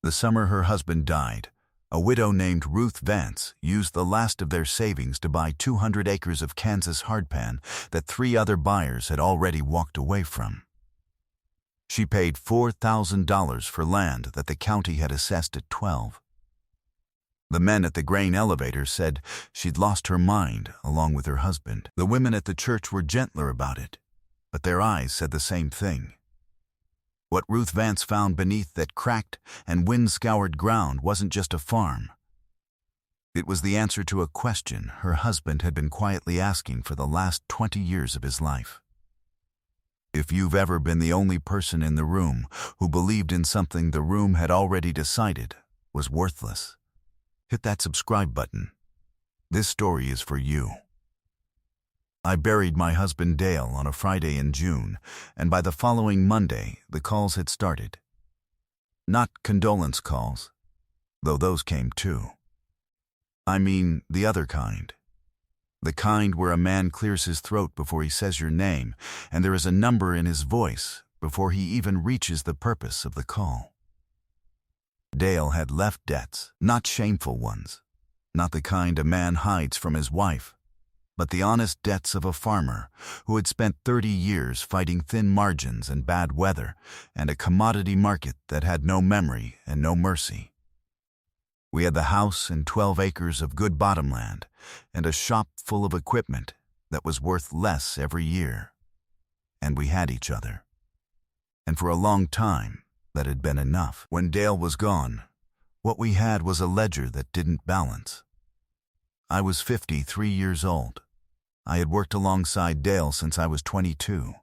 The summer her husband died, a widow named Ruth Vance used the last of their savings to buy 200 acres of Kansas hardpan that 3 other buyers had already walked away from. She paid $4,000 for land that the county had assessed at $12,000. The men at the grain elevator said she'd lost her mind along with her husband. The women at the church were gentler about it, but their eyes said the same thing. What Ruth Vance found beneath that cracked and wind-scoured ground wasn't just a farm. It was the answer to a question her husband had been quietly asking for the last 20 years of his life. If you've ever been the only person in the room who believed in something the room had already decided was worthless, hit that subscribe button. This story is for you. I buried my husband Dale on a Friday in June, and by the following Monday, the calls had started. Not condolence calls, though those came too. I mean the other kind. The kind where a man clears his throat before he says your name, and there is a number in his voice before he even reaches the purpose of the call. Dale had left debts, not shameful ones, not the kind a man hides from his wife, but the honest debts of a farmer who had spent 30 years fighting thin margins and bad weather and a commodity market that had no memory and no mercy. We had the house and 12 acres of good bottomland and a shop full of equipment that was worth less every year. And we had each other. And for a long time, that had been enough. When Dale was gone, what we had was a ledger that didn't balance. I was 53 years old. I had worked alongside Dale since I was 22.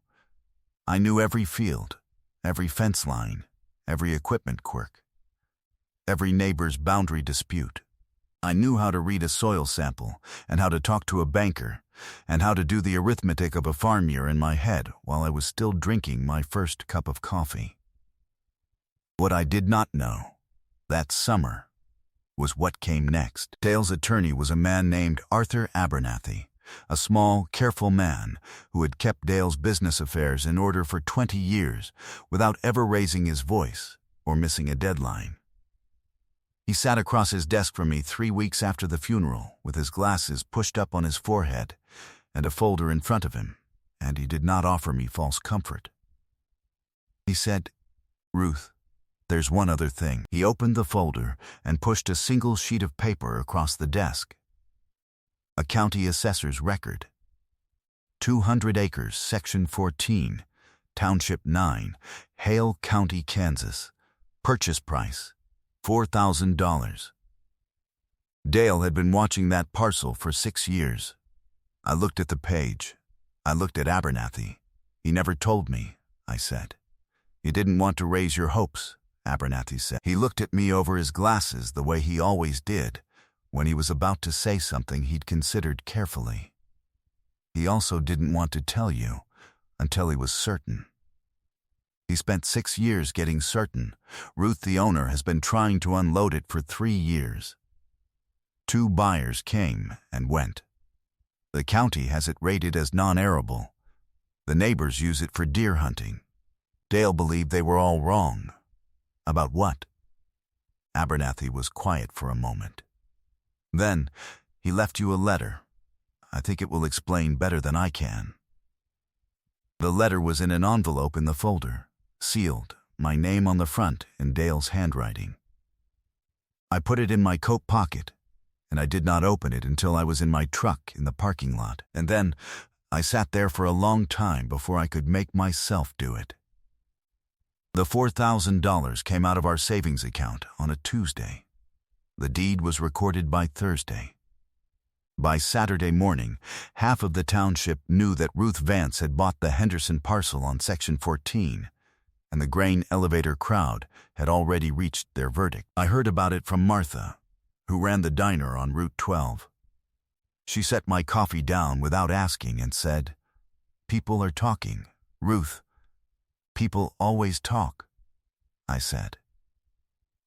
I knew every field, every fence line, every equipment quirk, every neighbor's boundary dispute. I knew how to read a soil sample and how to talk to a banker and how to do the arithmetic of a farm year in my head while I was still drinking my first cup of coffee. What I did not know, that summer, was what came next. Dale's attorney was a man named Arthur Abernathy, a small, careful man who had kept Dale's business affairs in order for 20 years without ever raising his voice or missing a deadline. He sat across his desk from me 3 weeks after the funeral with his glasses pushed up on his forehead and a folder in front of him, and he did not offer me false comfort. He said, "Ruth, there's one other thing." He opened the folder and pushed a single sheet of paper across the desk. A county assessor's record. 200 acres, Section 14, Township 9, Hale County, Kansas. Purchase price, $4,000. Dale had been watching that parcel for 6 years. I looked at the page. I looked at Abernathy. "He never told me," I said. "You didn't want to raise your hopes," Abernathy said. He looked at me over his glasses the way he always did when he was about to say something he'd considered carefully. He also didn't want to tell you until he was certain. He spent 6 years getting certain. Ruth, the owner, has been trying to unload it for 3 years. 2 buyers came and went. The county has it rated as non-arable. The neighbors use it for deer hunting. Dale believed they were all wrong. About what? Abernathy was quiet for a moment. Then, he left you a letter. I think it will explain better than I can. The letter was in an envelope in the folder, sealed, my name on the front in Dale's handwriting. I put it in my coat pocket, and I did not open it until I was in my truck in the parking lot. And then, I sat there for a long time before I could make myself do it. The $4,000 came out of our savings account on a Tuesday. The deed was recorded by Thursday. By Saturday morning, half of the township knew that Ruth Vance had bought the Henderson parcel on Section 14, and the grain elevator crowd had already reached their verdict. I heard about it from Martha, who ran the diner on Route 12. She set my coffee down without asking and said, "People are talking, Ruth. People always talk," I said.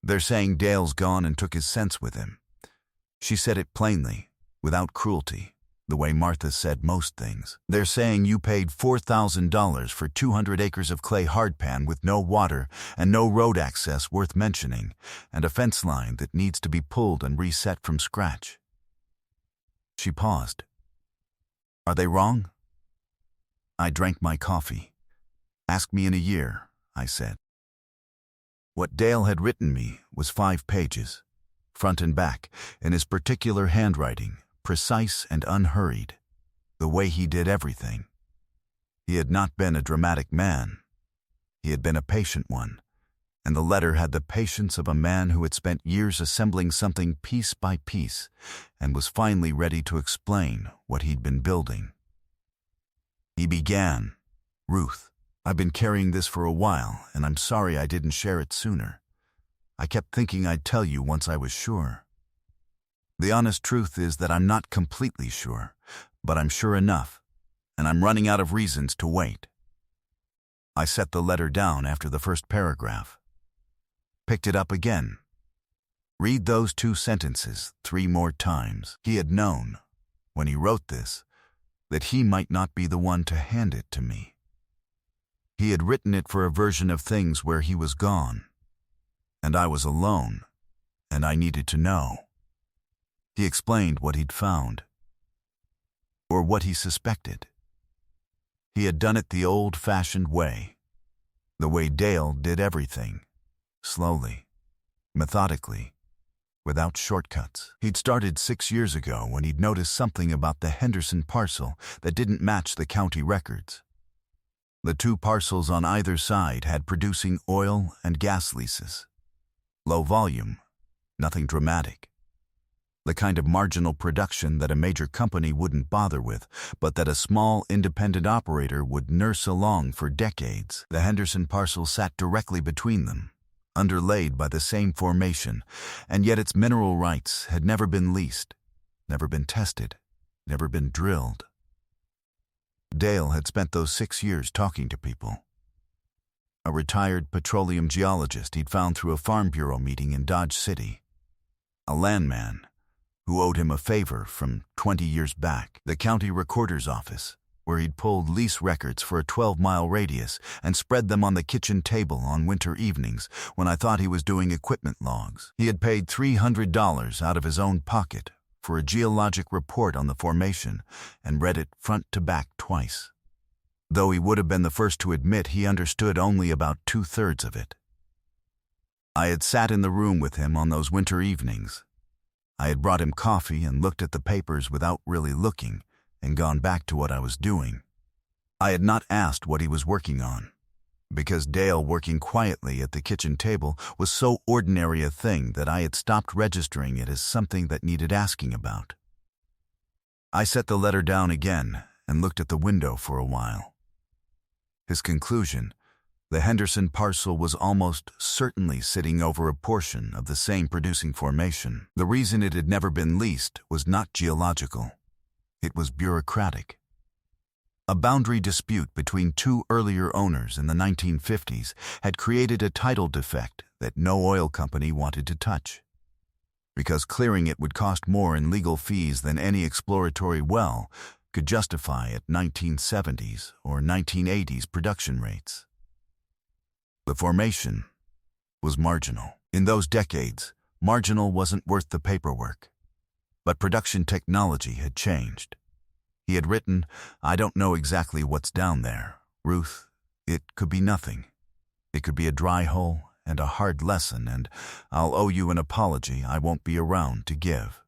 "They're saying Dale's gone and took his sense with him." She said it plainly, without cruelty. the way Martha said most things. They're saying you paid $4,000 for 200 acres of clay hardpan with no water and no road access worth mentioning, and a fence line that needs to be pulled and reset from scratch. She paused. Are they wrong? I drank my coffee. Ask me in a year, I said. What Dale had written me was 5 pages, front and back, in his particular handwriting, precise and unhurried, the way he did everything. He had not been a dramatic man. He had been a patient one, and the letter had the patience of a man who had spent years assembling something piece by piece and was finally ready to explain what he'd been building. He began, Ruth, I've been carrying this for a while, and I'm sorry I didn't share it sooner. I kept thinking I'd tell you once I was sure. The honest truth is that I'm not completely sure, but I'm sure enough, and I'm running out of reasons to wait. I set the letter down after the first paragraph. Picked it up again. Read those 2 sentences 3 more times. He had known, when he wrote this, that he might not be the one to hand it to me. He had written it for a version of things where he was gone, and I was alone, and I needed to know. He explained what he'd found, or what he suspected. He had done it the old-fashioned way, the way Dale did everything, slowly, methodically, without shortcuts. He'd started 6 years ago when he'd noticed something about the Henderson parcel that didn't match the county records. The 2 parcels on either side had producing oil and gas leases. Low volume, nothing dramatic. The kind of marginal production that a major company wouldn't bother with, but that a small independent operator would nurse along for decades. The Henderson parcel sat directly between them, underlaid by the same formation, and yet its mineral rights had never been leased, never been tested, never been drilled. Dale had spent those 6 years talking to people. A retired petroleum geologist he'd found through a Farm Bureau meeting in Dodge City. A landman who owed him a favor from 20 years back. The county recorder's office, where he'd pulled lease records for a 12-mile radius and spread them on the kitchen table on winter evenings when I thought he was doing equipment logs. He had paid $300 out of his own pocket for a geologic report on the formation and read it front to back twice, though he would have been the first to admit he understood only about 2/3 of it. I had sat in the room with him on those winter evenings. I had brought him coffee and looked at the papers without really looking and gone back to what I was doing. I had not asked what he was working on, because Dale working quietly at the kitchen table was so ordinary a thing that I had stopped registering it as something that needed asking about. I set the letter down again and looked at the window for a while. His conclusion, the Henderson parcel was almost certainly sitting over a portion of the same producing formation. The reason it had never been leased was not geological. It was bureaucratic. A boundary dispute between 2 earlier owners in the 1950s had created a title defect that no oil company wanted to touch, because clearing it would cost more in legal fees than any exploratory well could justify at 1970s or 1980s production rates. The formation was marginal. In those decades, marginal wasn't worth the paperwork. But production technology had changed. He had written, I don't know exactly what's down there, Ruth. It could be nothing. It could be a dry hole and a hard lesson, and I'll owe you an apology I won't be around to give.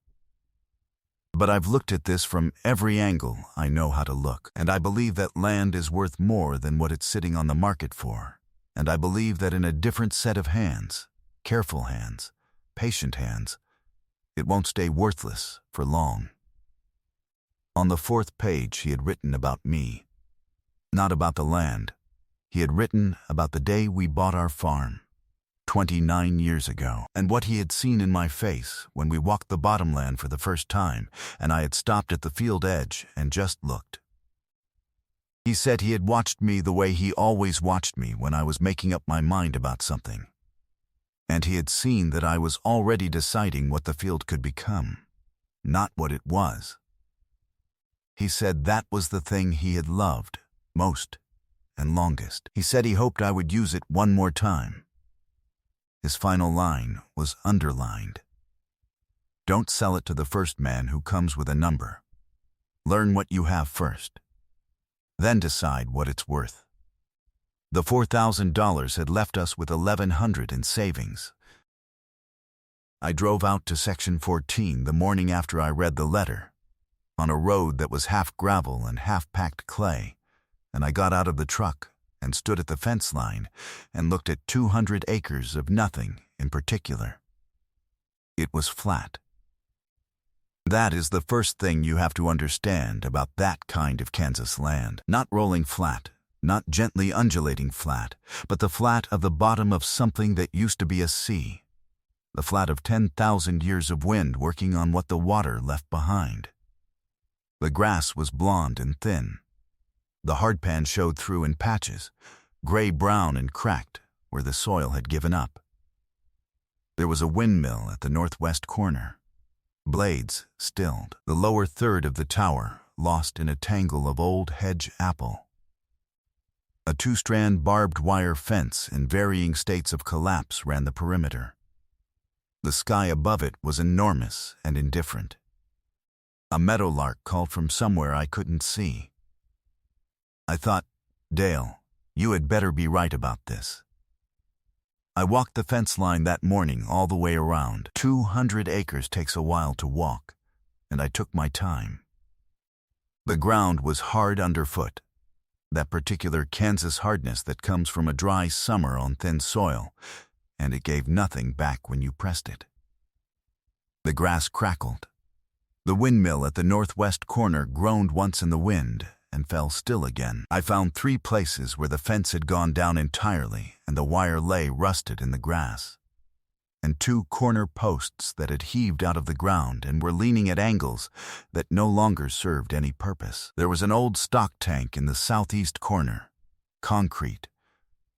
But I've looked at this from every angle I know how to look, and I believe that land is worth more than what it's sitting on the market for. And I believe that in a different set of hands, careful hands, patient hands, it won't stay worthless for long. On the 4th page he had written about me, not about the land. He had written about the day we bought our farm, 29 years ago, and what he had seen in my face when we walked the bottomland for the first time, and I had stopped at the field edge and just looked. He said he had watched me the way he always watched me when I was making up my mind about something. And he had seen that I was already deciding what the field could become, not what it was. He said that was the thing he had loved most and longest. He said he hoped I would use it one more time. His final line was underlined. Don't sell it to the first man who comes with a number. Learn what you have first. Then decide what it's worth. The $4,000 had left us with $1,100 in savings. I drove out to Section 14 the morning after I read the letter, on a road that was half gravel and half packed clay, and I got out of the truck and stood at the fence line and looked at 200 acres of nothing in particular. It was flat. That is the first thing you have to understand about that kind of Kansas land. Not rolling flat, not gently undulating flat, but the flat of the bottom of something that used to be a sea. The flat of 10,000 years of wind working on what the water left behind. The grass was blond and thin. The hardpan showed through in patches, gray-brown and cracked where the soil had given up. There was a windmill at the northwest corner. Blades stilled, the lower third of the tower lost in a tangle of old hedge apple. A two-strand barbed wire fence in varying states of collapse ran the perimeter. The sky above it was enormous and indifferent. A meadowlark called from somewhere I couldn't see. I thought, Dale, you had better be right about this. I walked the fence line that morning all the way around. 200 acres takes a while to walk, and I took my time. The ground was hard underfoot, that particular Kansas hardness that comes from a dry summer on thin soil, and it gave nothing back when you pressed it. The grass crackled. The windmill at the northwest corner groaned once in the wind and fell still again. I found 3 places where the fence had gone down entirely and the wire lay rusted in the grass, and 2 corner posts that had heaved out of the ground and were leaning at angles that no longer served any purpose. There was an old stock tank in the southeast corner, concrete,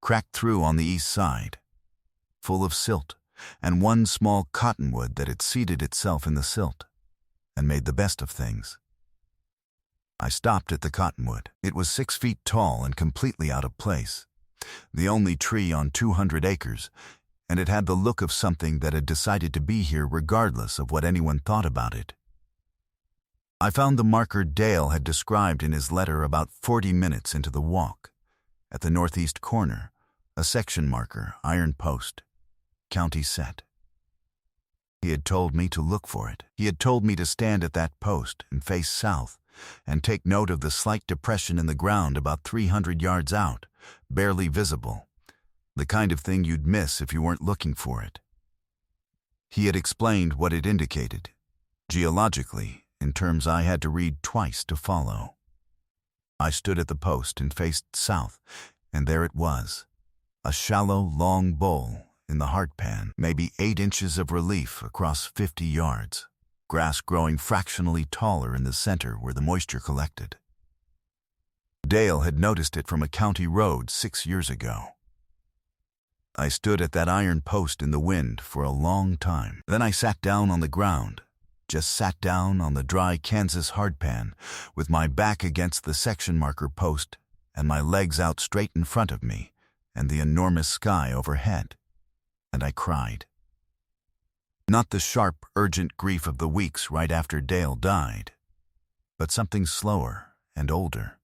cracked through on the east side, full of silt, and 1 small cottonwood that had seated itself in the silt and made the best of things. I stopped at the cottonwood. It was 6 feet tall and completely out of place, the only tree on 200 acres, and it had the look of something that had decided to be here regardless of what anyone thought about it. I found the marker Dale had described in his letter about 40 minutes into the walk. At the northeast corner, a section marker, iron post, county set. He had told me to look for it. He had told me to stand at that post and face south and take note of the slight depression in the ground about 300 yards out, barely visible, the kind of thing you'd miss if you weren't looking for it. He had explained what it indicated, geologically, in terms I had to read twice to follow. I stood at the post and faced south, and there it was, a shallow, long bowl in the hardpan, maybe 8 inches of relief across 50 yards. Grass growing fractionally taller in the center where the moisture collected. Dale had noticed it from a county road 6 years ago. I stood at that iron post in the wind for a long time. Then I sat down on the ground, just sat down on the dry Kansas hardpan, with my back against the section marker post and my legs out straight in front of me and the enormous sky overhead, and I cried. Not the sharp, urgent grief of the weeks right after Dale died, but something slower and older.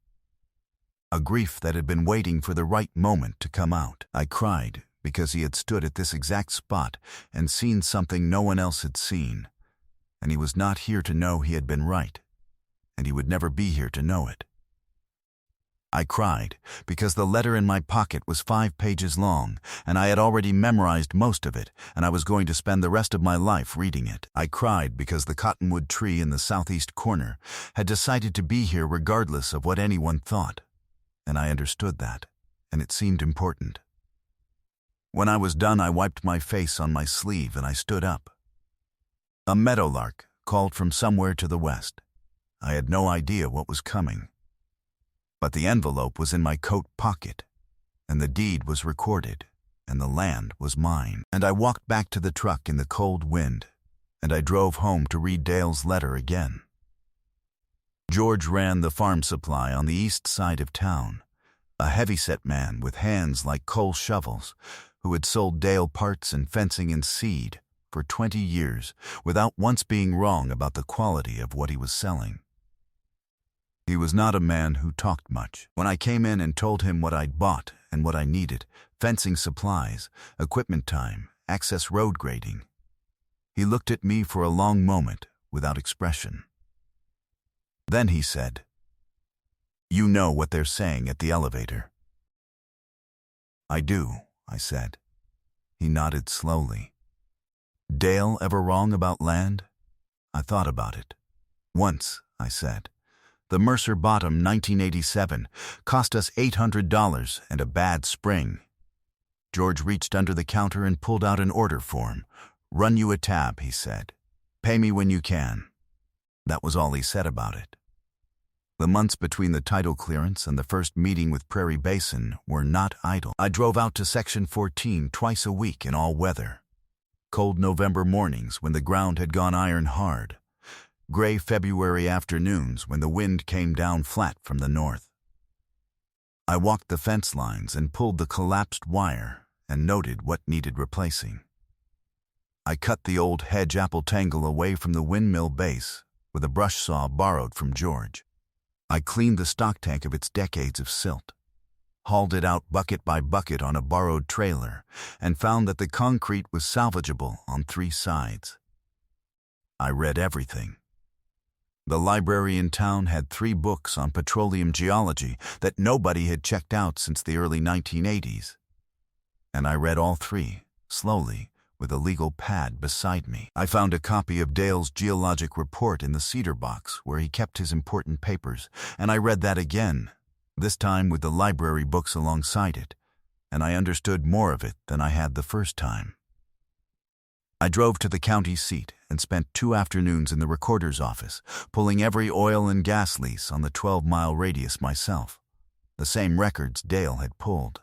A grief that had been waiting for the right moment to come out. I cried because he had stood at this exact spot and seen something no one else had seen, and he was not here to know he had been right, and he would never be here to know it. I cried because the letter in my pocket was 5 pages long, and I had already memorized most of it, and I was going to spend the rest of my life reading it. I cried because the cottonwood tree in the southeast corner had decided to be here regardless of what anyone thought, and I understood that, and it seemed important. When I was done, I wiped my face on my sleeve and I stood up. A meadowlark called from somewhere to the west. I had no idea what was coming. But the envelope was in my coat pocket, and the deed was recorded, and the land was mine. And I walked back to the truck in the cold wind, and I drove home to read Dale's letter again. George ran the farm supply on the east side of town, a heavyset man with hands like coal shovels, who had sold Dale parts and fencing and seed for 20 years without once being wrong about the quality of what he was selling. He was not a man who talked much. When I came in and told him what I'd bought and what I needed, fencing supplies, equipment time, access road grading, he looked at me for a long moment without expression. Then he said, "You know what they're saying at the elevator." "I do," I said. He nodded slowly. "Dale ever wrong about land?" I thought about it. "Once," I said. "The Mercer Bottom 1987 cost us $800 and a bad spring." George reached under the counter and pulled out an order form. "Run you a tab," he said. "Pay me when you can." That was all he said about it. The months between the title clearance and the first meeting with Prairie Basin were not idle. I drove out to Section 14 twice a week in all weather. Cold November mornings when the ground had gone iron hard. Gray February afternoons when the wind came down flat from the north. I walked the fence lines and pulled the collapsed wire and noted what needed replacing. I cut the old hedge apple tangle away from the windmill base with a brush saw borrowed from George. I cleaned the stock tank of its decades of silt, hauled it out bucket by bucket on a borrowed trailer, and found that the concrete was salvageable on 3 sides. I read everything. The library in town had 3 books on petroleum geology that nobody had checked out since the early 1980s. And I read all 3, slowly, with a legal pad beside me. I found a copy of Dale's geologic report in the cedar box where he kept his important papers, and I read that again, this time with the library books alongside it, and I understood more of it than I had the first time. I drove to the county seat and spent 2 afternoons in the recorder's office, pulling every oil and gas lease on the 12-mile radius myself, the same records Dale had pulled.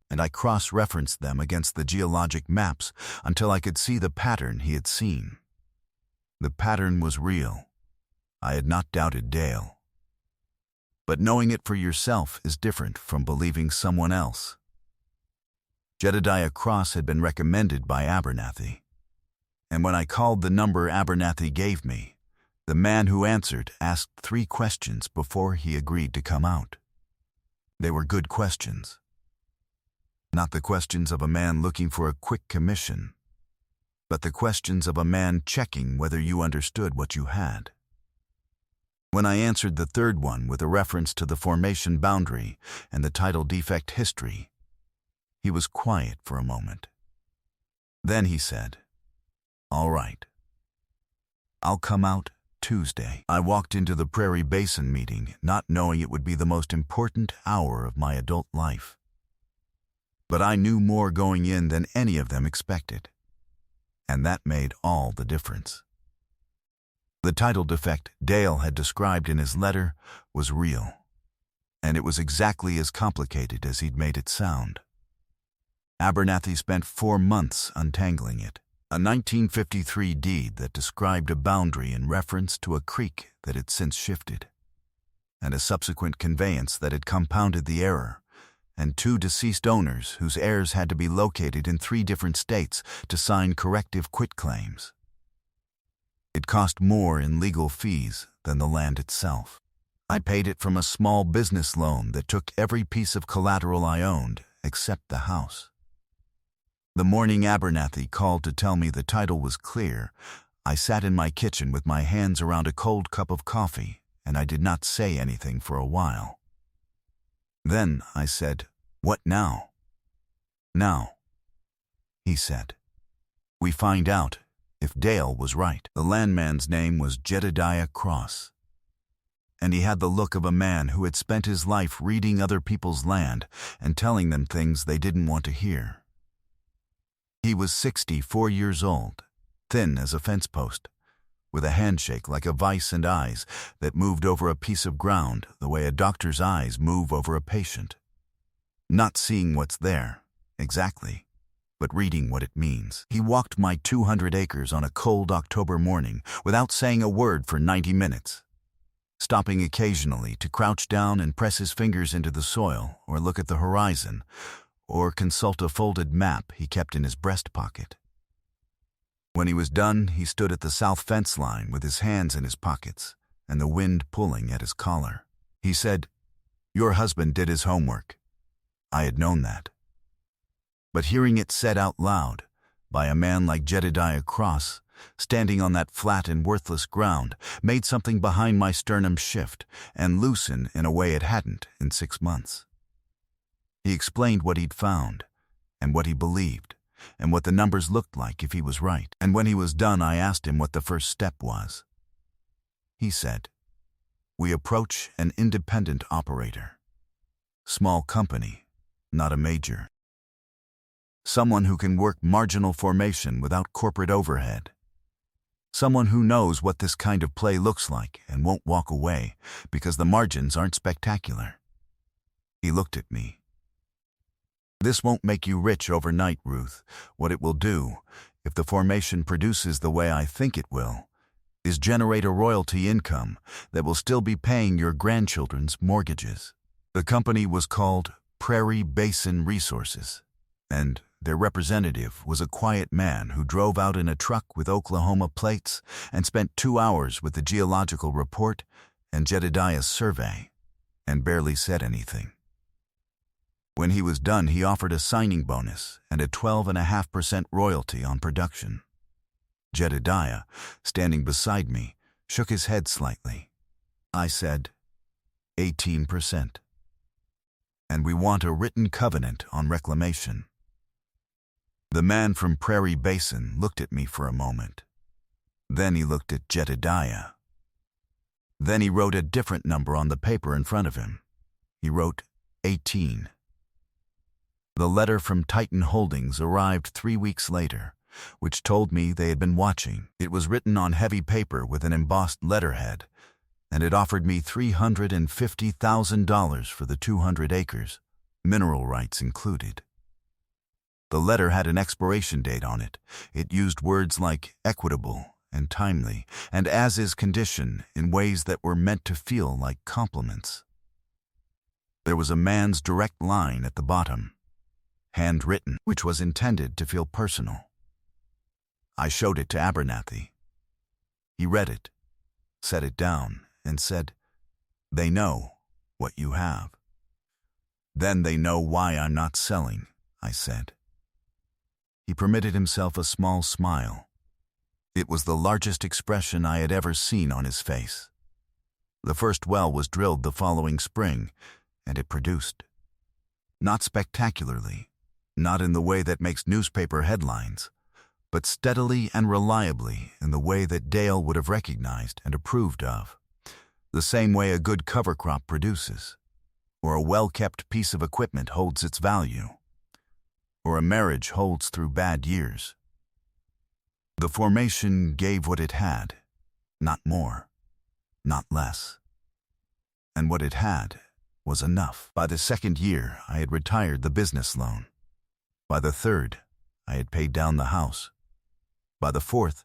And I cross-referenced them against the geologic maps until I could see the pattern he had seen. The pattern was real. I had not doubted Dale. But knowing it for yourself is different from believing someone else. Jedediah Cross had been recommended by Abernathy. And when I called the number Abernathy gave me, the man who answered asked 3 questions before he agreed to come out. They were good questions. Not the questions of a man looking for a quick commission, but the questions of a man checking whether you understood what you had. When I answered the 3rd one with a reference to the formation boundary and the title defect history, he was quiet for a moment. Then he said, "All right. I'll come out Tuesday." I walked into the Prairie Basin meeting not knowing it would be the most important hour of my adult life. But I knew more going in than any of them expected, and that made all the difference. The title defect Dale had described in his letter was real, and it was exactly as complicated as he'd made it sound. Abernathy spent 4 months untangling it, a 1953 deed that described a boundary in reference to a creek that had since shifted, and a subsequent conveyance that had compounded the error, and 2 deceased owners whose heirs had to be located in 3 different states to sign corrective quitclaims. It cost more in legal fees than the land itself. I paid it from a small business loan that took every piece of collateral I owned except the house. The morning Abernathy called to tell me the title was clear, I sat in my kitchen with my hands around a cold cup of coffee, and I did not say anything for a while. Then I said, "What now?" "Now," he said, "we find out if Dale was right." The landman's name was Jedediah Cross, and he had the look of a man who had spent his life reading other people's land and telling them things they didn't want to hear. He was 64 years old, thin as a fence post, with a handshake like a vice and eyes that moved over a piece of ground the way a doctor's eyes move over a patient. Not seeing what's there, exactly, but reading what it means. He walked my 200 acres on a cold October morning without saying a word for 90 minutes. stopping occasionally to crouch down and press his fingers into the soil or look at the horizon or consult a folded map he kept in his breast pocket. When he was done, he stood at the south fence line with his hands in his pockets and the wind pulling at his collar. He said, "Your husband did his homework." I had known that. But hearing it said out loud by a man like Jedediah Cross, standing on that flat and worthless ground, made something behind my sternum shift and loosen in a way it hadn't in 6 months. He explained what he'd found and what he believed and what the numbers looked like if he was right. And when he was done, I asked him what the first step was. He said, "We approach an independent operator. Small company, not a major. Someone who can work marginal formation without corporate overhead. Someone who knows what this kind of play looks like and won't walk away because the margins aren't spectacular." He looked at me. "This won't make you rich overnight, Ruth. What it will do, if the formation produces the way I think it will, is generate a royalty income that will still be paying your grandchildren's mortgages." The company was called Prairie Basin Resources, and their representative was a quiet man who drove out in a truck with Oklahoma plates and spent 2 hours with the geological report and Jedediah's survey, and barely said anything. When he was done, he offered a signing bonus and a 12.5% royalty on production. Jedediah, standing beside me, shook his head slightly. I said, 18%. And we want a written covenant on reclamation. The man from Prairie Basin looked at me for a moment. Then he looked at Jedediah. Then he wrote a different number on the paper in front of him. He wrote 18. The letter from Titan Holdings arrived 3 weeks later, which told me they had been watching. It was written on heavy paper with an embossed letterhead, and it offered me $350,000 for the 200 acres, mineral rights included. The letter had an expiration date on it. It used words like equitable and timely, and as is condition in ways that were meant to feel like compliments. There was a man's direct line at the bottom, handwritten, which was intended to feel personal. I showed it to Abernathy. He read it, set it down, and said, "They know what you have." "Then they know why I'm not selling," I said. He permitted himself a small smile. It was the largest expression I had ever seen on his face. The first well was drilled the following spring, and it produced. Not spectacularly, not in the way that makes newspaper headlines, but steadily and reliably in the way that Dale would have recognized and approved of, the same way a good cover crop produces, or a well-kept piece of equipment holds its value, or a marriage holds through bad years. The formation gave what it had, not more, not less. And what it had was enough. By the second year, I had retired the business loan. By the third, I had paid down the house. By the fourth,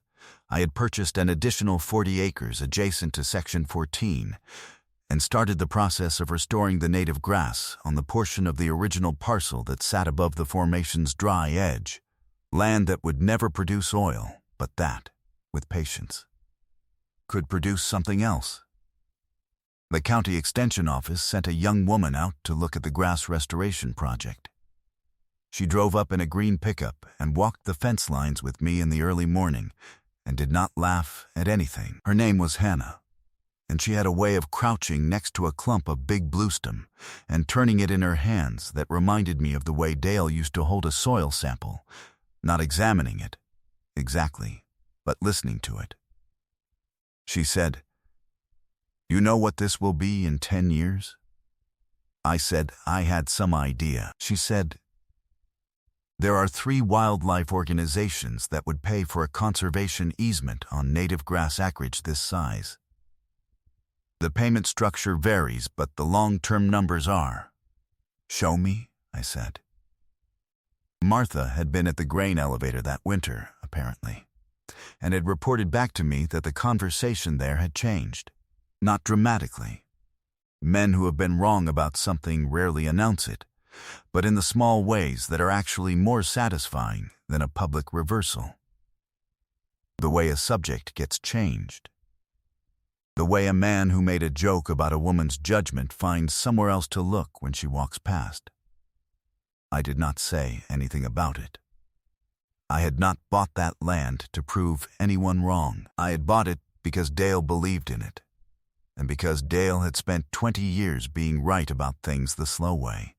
I had purchased an additional 40 acres adjacent to Section 14 and started the process of restoring the native grass on the portion of the original parcel that sat above the formation's dry edge, land that would never produce oil, but that, with patience, could produce something else. The county extension office sent a young woman out to look at the grass restoration project. She drove up in a green pickup and walked the fence lines with me in the early morning and did not laugh at anything. Her name was Hannah, and she had a way of crouching next to a clump of big bluestem and turning it in her hands that reminded me of the way Dale used to hold a soil sample, not examining it exactly, but listening to it. She said, "You know what this will be in 10 years?" I said I had some idea. She said, "There are 3 wildlife organizations that would pay for a conservation easement on native grass acreage this size. The payment structure varies, but the long-term numbers are." "Show me," I said. Martha had been at the grain elevator that winter, apparently, and had reported back to me that the conversation there had changed. not dramatically. Men who have been wrong about something rarely announce it, but in the small ways that are actually more satisfying than a public reversal. The way a subject gets changed. The way a man who made a joke about a woman's judgment finds somewhere else to look when she walks past. I did not say anything about it. I had not bought that land to prove anyone wrong. I had bought it because Dale believed in it, and because Dale had spent 20 years being right about things the slow way,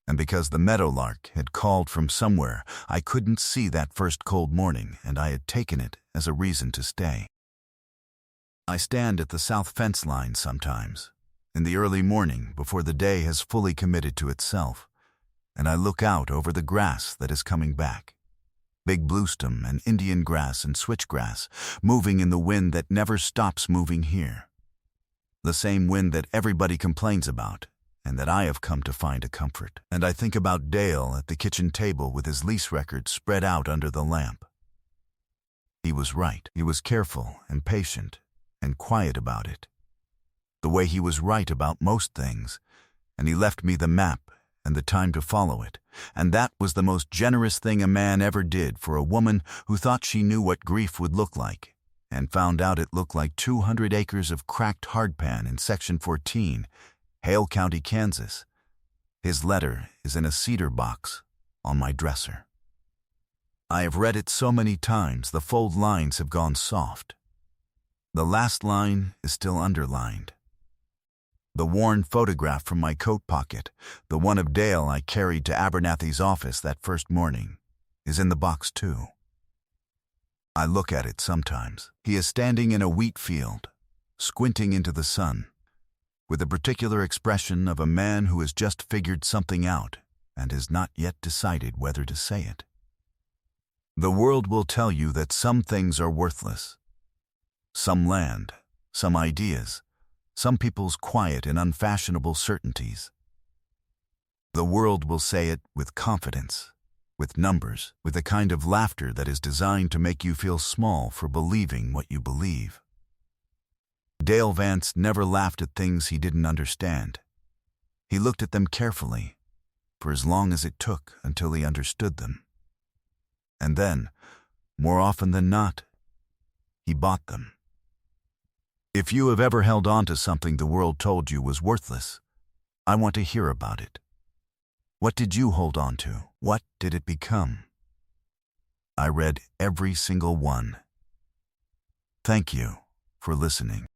and because the meadowlark had called from somewhere I couldn't see that first cold morning, and I had taken it as a reason to stay. I stand at the south fence line sometimes, in the early morning before the day has fully committed to itself, and I look out over the grass that is coming back. Big bluestem and Indian grass and switchgrass moving in the wind that never stops moving here. The same wind that everybody complains about, and that I have come to find a comfort. And I think about Dale at the kitchen table with his lease record spread out under the lamp. He was right. He was careful and patient and quiet about it, the way he was right about most things, and he left me the map and the time to follow it, and that was the most generous thing a man ever did for a woman who thought she knew what grief would look like, and found out it looked like 200 acres of cracked hardpan in Section 14, Hale County, Kansas. His letter is in a cedar box on my dresser. I have read it so many times the fold lines have gone soft. The last line is still underlined. The worn photograph from my coat pocket, the one of Dale I carried to Abernathy's office that first morning, is in the box too. I look at it sometimes. He is standing in a wheat field, squinting into the sun, with the particular expression of a man who has just figured something out and has not yet decided whether to say it. The world will tell you that some things are worthless. Some land, some ideas, some people's quiet and unfashionable certainties. The world will say it with confidence, with numbers, with a kind of laughter that is designed to make you feel small for believing what you believe. Dale Vance never laughed at things he didn't understand. He looked at them carefully, for as long as it took until he understood them. And then, more often than not, he bought them. If you have ever held on to something the world told you was worthless, I want to hear about it. What did you hold on to? What did it become? I read every single one. Thank you for listening.